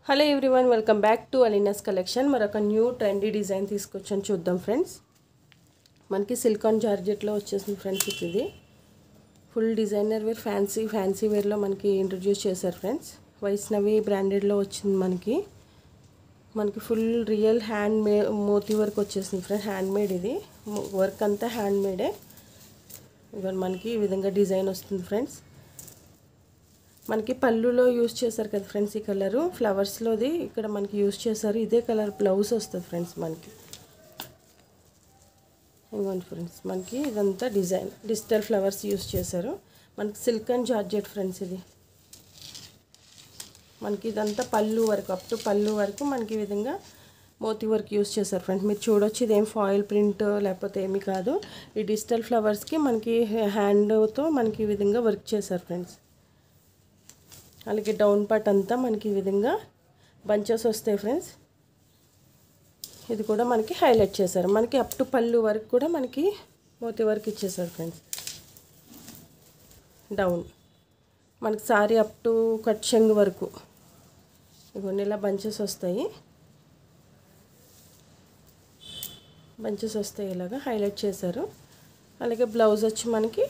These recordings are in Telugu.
Hello everyone, welcome back to Alina's collection. మరొక న్యూ ట్రెండీ డిజైన్ తీసుకొచ్చాను, చూద్దాం ఫ్రెండ్స్. మనకి సిలికాన్ జార్జెట్లో వచ్చేసింది ఫ్రెండ్స్. ఇది ఫుల్ డిజైనర్ వేర్, ఫ్యాన్సీ వేర్లో మనకి ఇంట్రడ్యూస్ చేశారు ఫ్రెండ్స్. వైష్ణవి బ్రాండెడ్లో వచ్చింది మనకి ఫుల్ రియల్ మోతీ వర్క్ వచ్చేసింది ఫ్రెండ్స్. హ్యాండ్మేడ్, ఇది వర్క్ అంతా హ్యాండ్మేడే. ఇవాళ మనకి ఈ విధంగా డిజైన్ వస్తుంది ఫ్రెండ్స్. మనకి పళ్ళులో యూజ్ చేశారు కదా ఫ్రెండ్స్, ఈ కలరు ఫ్లవర్స్లోది ఇక్కడ మనకి యూజ్ చేశారు. ఇదే కలర్ బ్లౌజ్ వస్తుంది ఫ్రెండ్స్ మనకి. ఇవ్వండి ఫ్రెండ్స్, మనకి ఇదంతా డిజిటల్ ఫ్లవర్స్ యూజ్ చేశారు. మనకి సిల్క్ అండ్ జార్జెట్ ఫ్రెండ్స్. ఇది మనకి ఇదంతా పళ్ళు వరకు, అప్ టు పళ్ళు వరకు మనకి ఈ విధంగా మోతీ వర్క్ యూజ్ చేశారు ఫ్రెండ్స్. మీరు చూడొచ్చు, ఇదేం ఫాయిల్ ప్రింట్ లేకపోతే ఏమీ కాదు. ఈ డిజిటల్ ఫ్లవర్స్కి మనకి హ్యాండ్తో మనకి ఈ విధంగా వర్క్ చేశారు ఫ్రెండ్స్. అలాగే డౌన్ పార్ట్ అంతా మనకి ఈ విధంగా బంచెస్ వస్తాయి ఫ్రెండ్స్. ఇది కూడా మనకి హైలైట్ చేశారు. మనకి అప్ టు పళ్ళు వరకు కూడా మనకి మోతీ వర్క్ ఇచ్చేసారు ఫ్రెండ్స్. డౌన్ మనకి సారీ అప్ టు కట్ చెంగు వరకు ఇవన్నీ ఇలా బంచెస్ వస్తాయి. ఇలాగా హైలైట్ చేశారు. అలాగే బ్లౌజ్ వచ్చి మనకి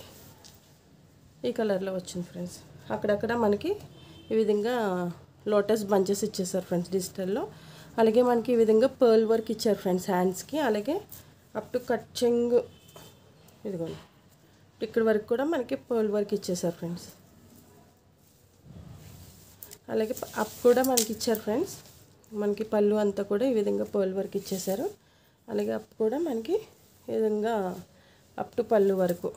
ఈ కలర్లో వచ్చింది ఫ్రెండ్స్. అక్కడక్కడ మనకి ఈ విధంగా లోటస్ బంచెస్ ఇచ్చేసారు ఫ్రెండ్స్ డిజిటల్లో. అలాగే మనకి ఈ విధంగా పర్ల్ వర్క్ ఇచ్చారు ఫ్రెండ్స్ హ్యాండ్స్కి. అలాగే అప్ టు కట్ చెంగ్, ఇదిగోండి ఇక్కడ వరకు కూడా మనకి పర్ల్ వర్క్ ఇచ్చేసారు ఫ్రెండ్స్. అలాగే అప్ కూడా మనకి ఇచ్చారు ఫ్రెండ్స్. మనకి పళ్ళు అంతా కూడా ఈ విధంగా పర్ల్ వర్క్ ఇచ్చేసారు. అలాగే అప్ కూడా మనకి ఈ విధంగా అప్ టు పళ్ళు వరకు,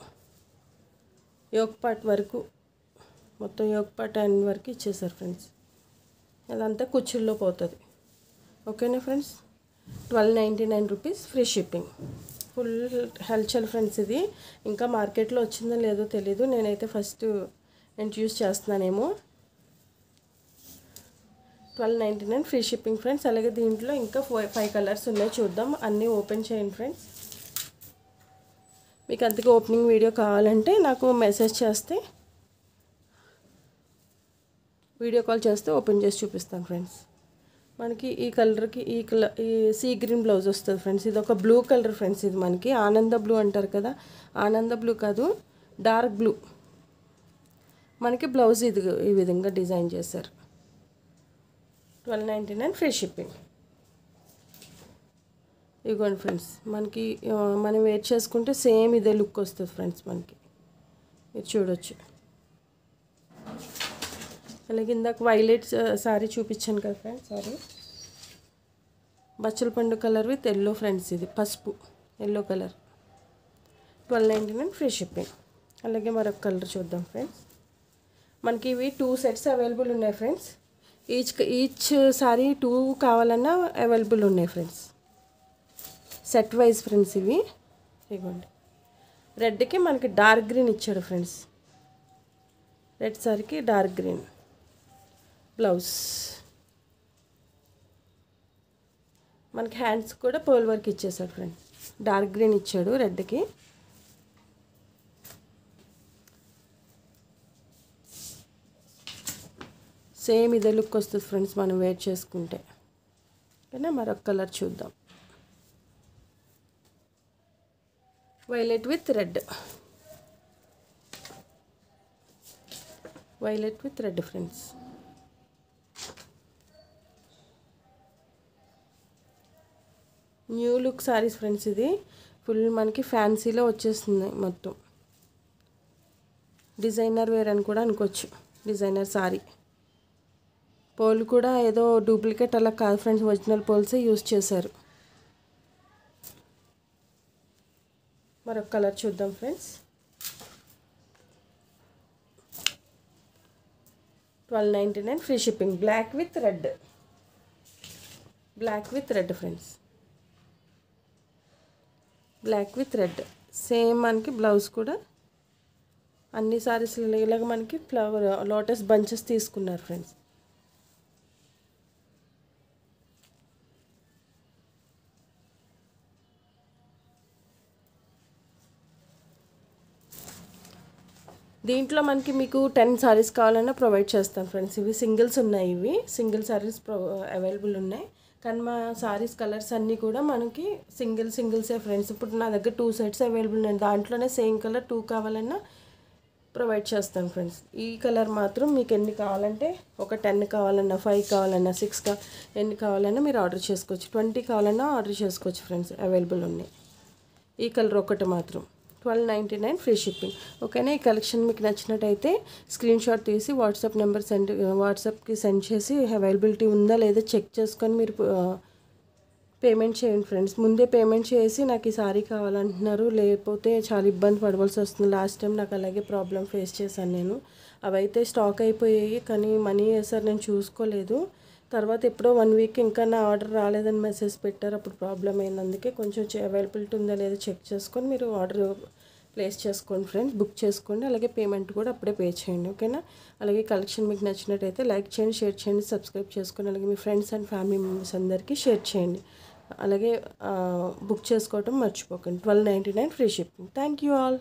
యోక్ పార్ట్ వరకు, మొత్తం యోక్ పార్ట్ అండ్ వరకు ఇచ్చేసారు ఫ్రెండ్స్. అదంతా కుచ్చుల్లో పోతుంది. ఓకేనా friends. 1299 rupees, free shipping. Full హల్చల్ ఫ్రెండ్స్. ఇది ఇంకా మార్కెట్లో వచ్చిందో లేదో తెలీదు, నేనైతే ఫస్ట్ ఇంట్రడ్యూస్ చేస్తున్నానేమో. 1299 ఫ్రీ షిప్పింగ్ ఫ్రెండ్స్. అలాగే దీంట్లో ఇంకా 5 కలర్స్ ఉన్నాయి, చూద్దాం. అన్నీ ఓపెన్ చేయండి ఫ్రెండ్స్. మీకు అంతగా ఓపెనింగ్ వీడియో కావాలంటే నాకు మెసేజ్ చేస్తే, వీడియో కాల్ చేస్తే ఓపెన్ చేసి చూపిస్తాను ఫ్రెండ్స్. మనకి ఈ కలర్కి ఈ సీ గ్రీన్ బ్లౌజ్ వస్తుంది ఫ్రెండ్స్. ఇది ఒక బ్లూ కలర్ ఫ్రెండ్స్. ఇది మనకి ఆనంద బ్లూ అంటారు కదా, ఆనంద బ్లూ కాదు, డార్క్ బ్లూ. మనకి బ్లౌజ్ ఇది ఈ విధంగా డిజైన్ చేశారు. 1299 ఫ్రీ షిప్పింగ్. ఇదిగోండి ఫ్రెండ్స్, మనకి మనం వేర్ చేసుకుంటే సేమ్ ఇదే లుక్ వస్తుంది ఫ్రెండ్స్ మనకి. మీరు చూడొచ్చు. అలాగే ఇందాక వైలెట్ సారీ చూపించాను కదా ఫ్రెండ్స్, సారీ బచ్చల పండు కలర్ విత్ ఎల్లో ఫ్రెండ్స్. ఇది పసుపు ఎల్లో కలర్. 1299 free shipping. అలాగే మరొక కలర్ చూద్దాం ఫ్రెండ్స్. మనకి ఇవి 2 సెట్స్ అవైలబుల్ ఉన్నాయి ఫ్రెండ్స్. ఈచ్ సారీ 2 కావాలన్నా అవైలబుల్ ఉన్నాయి ఫ్రెండ్స్. సెట్ వైజ్ ఫ్రెండ్స్ ఇవి. ఇవ్వండి, రెడ్కి మనకి డార్క్ గ్రీన్ ఇచ్చాడు ఫ్రెండ్స్. రెడ్ సారీకి డార్క్ గ్రీన్ బ్లౌజ్. మనకి హ్యాండ్స్ కూడా పర్ల్ వర్క్ ఇచ్చేసాడు ఫ్రెండ్స్. డార్క్ గ్రీన్ ఇచ్చాడు రెడ్కి. సేమ్ ఇదే లుక్ వస్తుంది ఫ్రెండ్స్ మనం వేర్ చేసుకుంటే. ఓకేనా. మరొక కలర్ చూద్దాం. Violet with red. Violet with red friends. New look saris friends. ఇది ఫుల్ మనకి ఫ్యాన్సీలో వచ్చేస్తుంది మొత్తం. డిజైనర్ వేర్ అని కూడా అనుకోవచ్చు. Designer sorry. పోల్ కూడా ఏదో డూప్లికేట్ అలా కాదు ఫ్రెండ్స్, ఒరిజినల్ పోల్సే యూజ్ చేశారు. మరొక కలర్ చూద్దాం friends. 1299 free shipping. Black with red. Black with red friends. Black with red. Same మనకి బ్లౌజ్ కూడా అన్ని సారీస్ ఇలాగ మనకి ఫ్లవర్ లోటస్ బంచెస్ తీసుకున్నారు ఫ్రెండ్స్. దీంట్లో మనకి మీకు 10 సారీస్ కావాలన్నా ప్రొవైడ్ చేస్తాను ఫ్రెండ్స్. ఇవి సింగిల్స్ ఉన్నాయి, ఇవి సింగిల్ సారీస్ అవైలబుల్ ఉన్నాయి. కానీ మా సారీస్ కలర్స్ అన్నీ కూడా మనకి సింగిల్సే ఫ్రెండ్స్. ఇప్పుడు నా దగ్గర 2 సెట్స్ అవైలబుల్ ఉన్నాయి, దాంట్లోనే సేమ్ కలర్ 2 కావాలన్నా ప్రొవైడ్ చేస్తాను ఫ్రెండ్స్. ఈ కలర్ మాత్రం మీకు ఎన్ని కావాలంటే ఒక 10 కావాలన్నా 5 కావాలన్నా 6 ఎన్ని కావాలన్నా మీరు ఆర్డర్ చేసుకోవచ్చు. 20 కావాలన్నా ఆర్డర్ చేసుకోవచ్చు ఫ్రెండ్స్, అవైలబుల్ ఉన్నాయి. ఈ కలర్ ఒకటి మాత్రం 1299 ఫ్రీ షిప్పింగ్. ఓకేనా. ఈ కలెక్షన్ మీకు నచ్చినట్టయితే స్క్రీన్ షాట్ తీసి వాట్సాప్కి సెండ్ చేసి అవైలబిలిటీ ఉందా లేదా చెక్ చేసుకొని మీరు పేమెంట్ చేయండి ఫ్రెండ్స్. ముందే పేమెంట్ చేసి నాకు ఈ సారీ కావాలంటున్నారు, లేకపోతే చాలా ఇబ్బంది పడవలసి వస్తుంది. లాస్ట్ టైం నాకు అలాగే ప్రాబ్లం ఫేస్ చేశాను నేను. అవైతే స్టాక్ అయిపోయాయి, కానీ మనీ వేసారు, నేను చూసుకోలేదు. తర్వాత ఎప్పుడో 1 వీక్ ఇంకా నా ఆర్డర్ రాలేదని మెసేజ్ పెట్టారు, అప్పుడు ప్రాబ్లం అయింది. అందుకే కొంచెం అవైలబిలిటీ ఉందా లేదా చెక్ చేసుకొని మీరు ఆర్డర్ ప్లేస్ చేసుకోండి ఫ్రెండ్స్, బుక్ చేసుకోండి. అలాగే పేమెంట్ కూడా అప్పుడే పే చేయండి. ఓకేనా. అలాగే కలెక్షన్ మీకు నచ్చినట్టయితే లైక్ చేయండి, షేర్ చేయండి, సబ్స్క్రైబ్ చేసుకోండి. అలాగే మీ ఫ్రెండ్స్ అండ్ ఫ్యామిలీ మెంబర్స్ అందరికీ షేర్ చేయండి. అలాగే బుక్ చేసుకోవటం మర్చిపోకండి. 1299 free shipping. Thank you all.